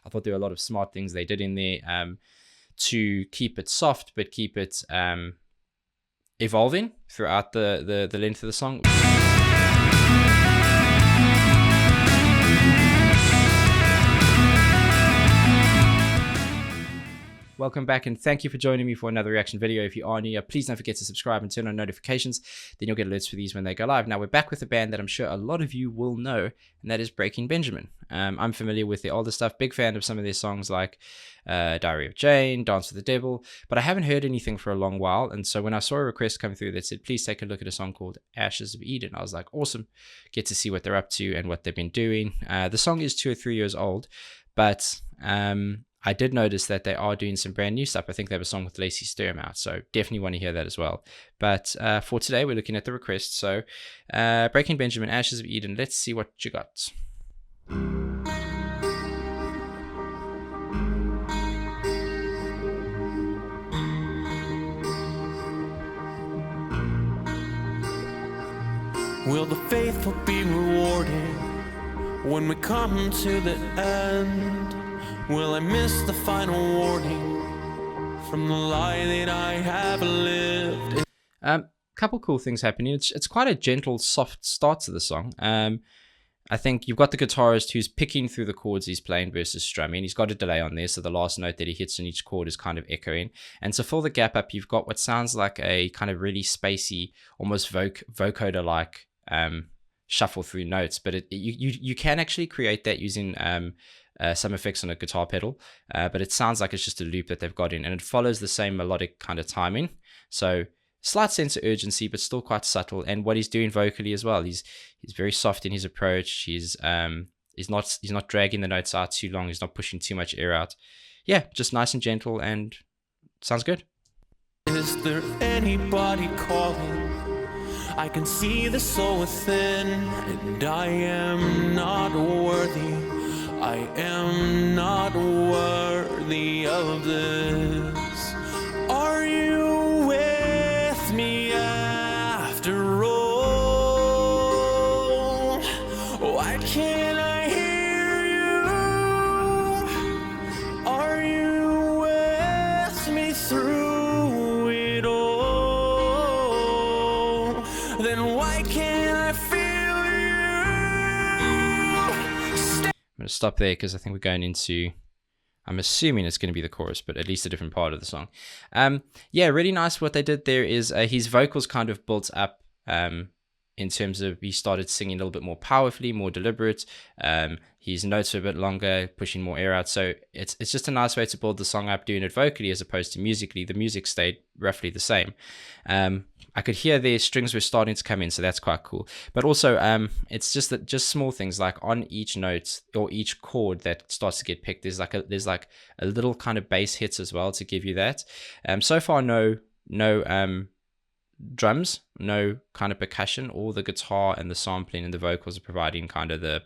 I thought there were a lot of smart things they did in there to keep it soft, but keep it evolving throughout the length of the song. Welcome back, and thank you for joining me for another reaction video. If you are new here, please don't forget to subscribe and turn on notifications. Then you'll get alerts for these when they go live. Now, we're back with a band that I'm sure a lot of you will know, and that is Breaking Benjamin. I'm familiar with their older stuff, big fan of some of their songs like Diary of Jane, Dance with the Devil, but I haven't heard anything for a long while. And so when I saw a request come through that said, please take a look at a song called Ashes of Eden, I was like, awesome, get to see what they're up to and what they've been doing. The song is 2 or 3 years old, but I did notice that they are doing some brand new stuff. I think they have a song with Lacey Sturm out, so definitely want to hear that as well. But for today, we're looking at the request. So Breaking Benjamin, Ashes of Eden. Let's see what you got. Will the faithful be rewarded when we come to the end? Will I miss the final warning from the lie that I have lived? Couple cool things happening. It's quite a gentle, soft start to the song. I think you've got the guitarist who's picking through the chords he's playing versus strumming. He's got a delay on there, so the last note that he hits on each chord is kind of echoing. And to fill the gap up, you've got what sounds like a kind of really spacey, almost vocoder-like shuffle through notes. But you can actually create that using some effects on a guitar pedal, but it sounds like it's just a loop that they've got in, and it follows the same melodic kind of timing. So slight sense of urgency, but still quite subtle. And what he's doing vocally as well, he's very soft in his approach. He's not dragging the notes out too long. He's not pushing too much air out. Yeah, just nice and gentle, and sounds good. Is there anybody calling? I can see the soul within, and I am not worthy. I am not worthy of this. Are you with me after all? Why can't I hear you? Are you with me through it all? Then why can't I feel you? I'm going to stop there because I think we're going into, I'm assuming it's going to be the chorus, but at least a different part of the song. Yeah, really nice. What they did there is his vocals kind of built up in terms of he started singing a little bit more powerfully, more deliberate. His notes are a bit longer, pushing more air out. So it's just a nice way to build the song up, doing it vocally as opposed to musically. The music stayed roughly the same. I could hear their strings were starting to come in, so that's quite cool. But also, it's just small things like on each note or each chord that starts to get picked, there's like a little kind of bass hits as well to give you that. So far, no drums, no kind of percussion. All the guitar and the sampling and the vocals are providing kind of the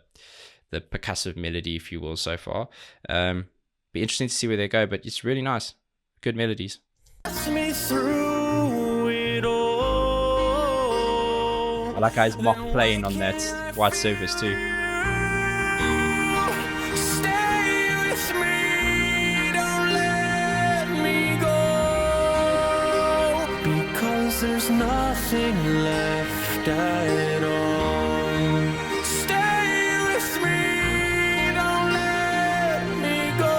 percussive melody, if you will, so far. Be interesting to see where they go, but it's really nice. Good melodies. Me through it all. I like how he's mock playing on that white surface too. Stay with me, don't let me go, because there's nothing left at all. Stay with me, don't let me go,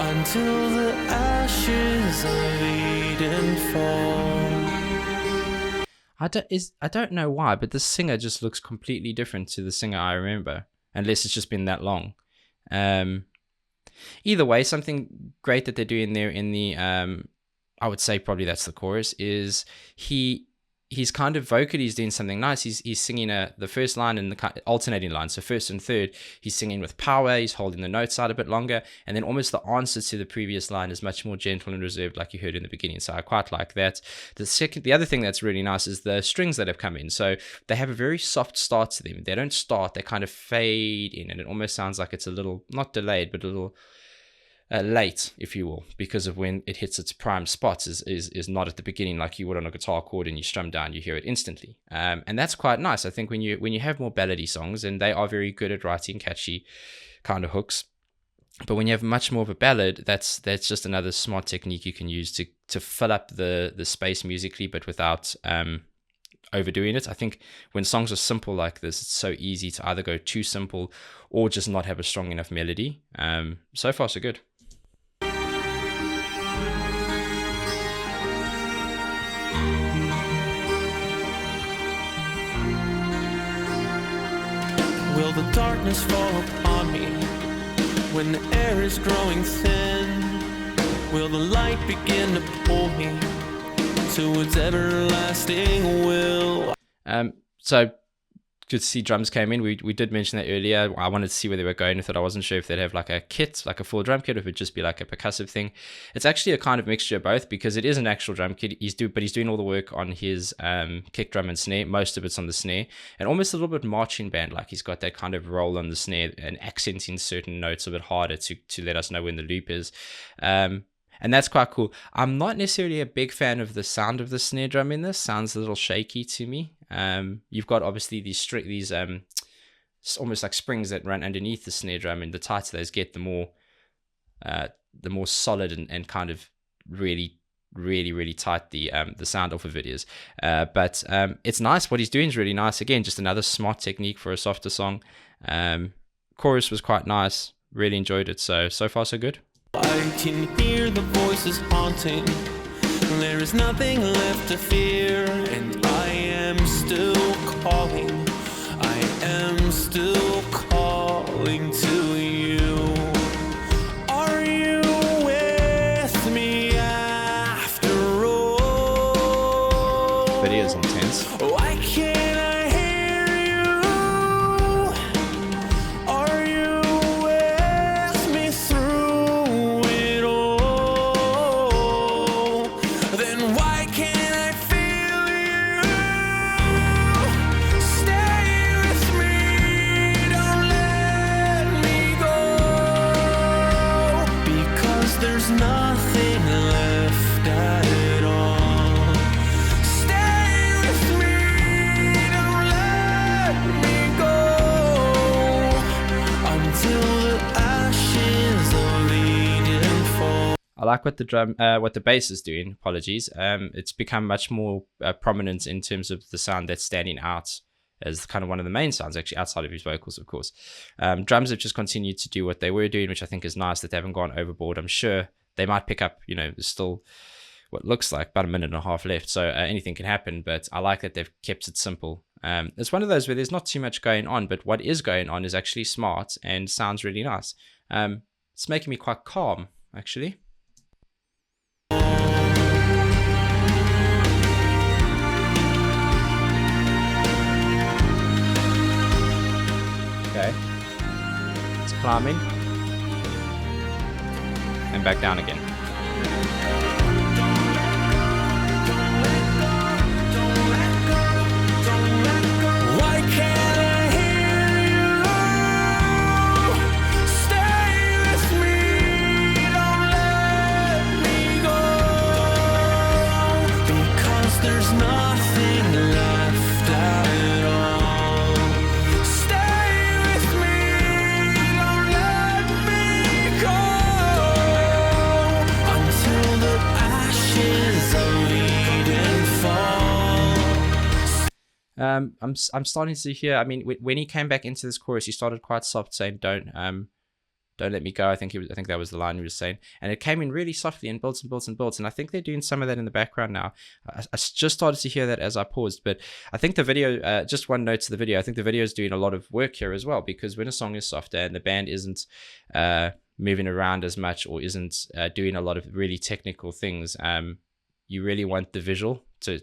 until the ashes of Eden fall. I don't know why, but the singer just looks completely different to the singer I remember, unless it's just been that long. Either way, something great that they're doing there in the I would say probably that's the chorus, is he's kind of vocally he's doing something nice. He's singing the first line and the alternating line, so first and third he's singing with power. He's holding the notes out a bit longer, and then almost the answer to the previous line is much more gentle and reserved, like you heard in the beginning. So I quite like that. The other thing that's really nice is the strings that have come in. So they have a very soft start to them. They don't start, they kind of fade in, and it almost sounds like it's a little, not delayed, but a little late, if you will, because of when it hits its prime spots is not at the beginning like you would on a guitar chord, and you strum down, you hear it instantly. And that's quite nice. I think when you have more ballady songs, and they are very good at writing catchy kind of hooks, but when you have much more of a ballad, that's just another smart technique you can use to fill up the space musically, but without overdoing it. I think when songs are simple like this, it's so easy to either go too simple or just not have a strong enough melody. So far so good. Will the darkness fall upon me when the air is growing thin? Will the light begin to pull me to its everlasting will? So good to see drums came in. We did mention that earlier. I wanted to see where they were going with it. I wasn't sure if they'd have like a kit, like a full drum kit, or if it'd just be like a percussive thing. It's actually a kind of mixture of both, because it is an actual drum kit. But he's doing all the work on his kick drum and snare. Most of it's on the snare, and almost a little bit marching band, like he's got that kind of roll on the snare and accenting certain notes a bit harder to let us know when the loop is. And that's quite cool. I'm not necessarily a big fan of the sound of the snare drum in this. Sounds a little shaky to me. You've got obviously these almost like springs that run underneath the snare drum, and the tighter those get, the more solid and kind of really tight the sound off of it is. But it's nice. What he's doing is really nice. Again, just another smart technique for a softer song. Chorus was quite nice. Really enjoyed it. So far so good. I can hear the voices haunting. There is nothing left to fear, and I am still calling. I am still calling to you. Are you with me after all? Video is intense. Why can't I hear you? Are you with me through it all? Then why can't I feel you? Stay with me, don't let me go, because there's nothing left at all. Stay with me, don't let me go, until the ashes of Eden fall. I like what the bass is doing. Apologies. It's become much more prominent in terms of the sound that's standing out as kind of one of the main sounds, actually, outside of his vocals, of course. Drums have just continued to do what they were doing, which I think is nice, that they haven't gone overboard. I'm sure they might pick up, there's still what looks like about a minute and a half left, so anything can happen, but I like that they've kept it simple. It's one of those where there's not too much going on, but what is going on is actually smart and sounds really nice. It's making me quite calm, actually. Okay, it's climbing and back down again. Why can't I hear you? Stay with me, don't let me go, because there's nothing left at all. Stay with me, don't let me go, until the ashes of Eden fall. I'm starting to hear. I mean, when he came back into this chorus, he started quite soft, saying, "Don't let me go." I think that was the line he was saying, and it came in really softly and builds and builds and builds. And I think they're doing some of that in the background now. I just started to hear that as I paused, but I think the video. Just one note to the video. I think the video is doing a lot of work here as well, because when a song is softer and the band isn't moving around as much, or isn't doing a lot of really technical things, you really want the visual to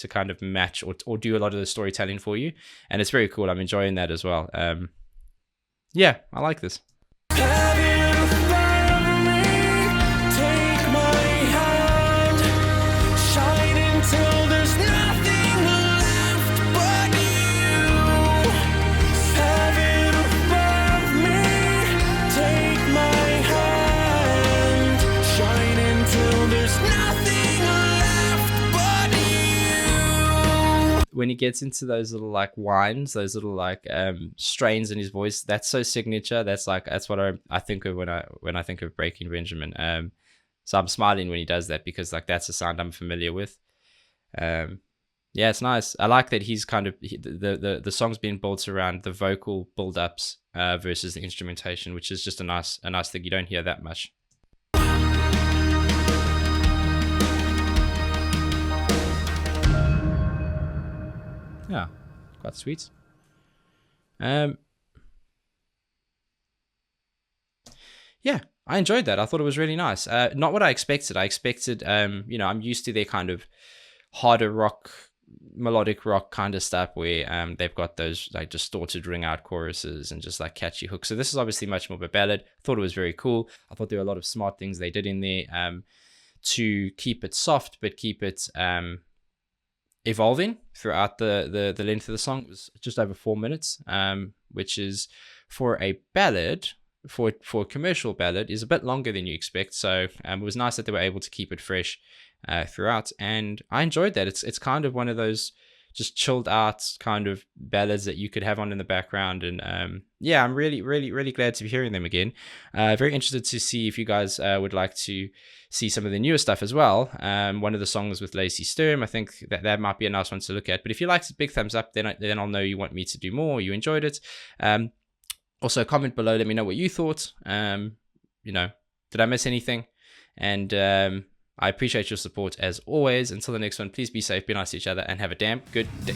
kind of match or do a lot of the storytelling for you, and it's very cool. I'm enjoying that as well. Yeah, I like this. Have you found me? Take my hand, shine until there's nothing left but you. Have you found me? Take my hand. when he gets into those little like whines, those little like strains in his voice, that's so signature. That's what I think of when I think of Breaking Benjamin. So I'm smiling when he does that, because like that's a sound I'm familiar with. Yeah, it's nice. I like that he's kind of the song's being built around the vocal build-ups versus the instrumentation, which is just a nice thing. You don't hear that much. Yeah, quite sweet. Yeah, I enjoyed that. I thought it was really nice. Not what I expected. I expected, I'm used to their kind of harder rock, melodic rock kind of stuff where they've got those like distorted ring out choruses and just like catchy hooks. So this is obviously much more of a ballad. I thought it was very cool. I thought there were a lot of smart things they did in there to keep it soft, but keep it evolving throughout the length of the song. It was just over 4 minutes, which is for a ballad, for a commercial ballad, is a bit longer than you expect. So it was nice that they were able to keep it fresh throughout, and I enjoyed that. It's kind of one of those just chilled out kind of ballads that you could have on in the background, and I'm really glad to be hearing them again. Very interested to see if you guys would like to see some of the newer stuff as well. One of the songs with Lacey Sturm, I think that might be a nice one to look at. But if you liked it, big thumbs up, then I'll know you want me to do more, you enjoyed it. Also comment below, let me know what you thought. Did I miss anything? And I appreciate your support as always. Until the next one, please be safe, be nice to each other, and have a damn good day.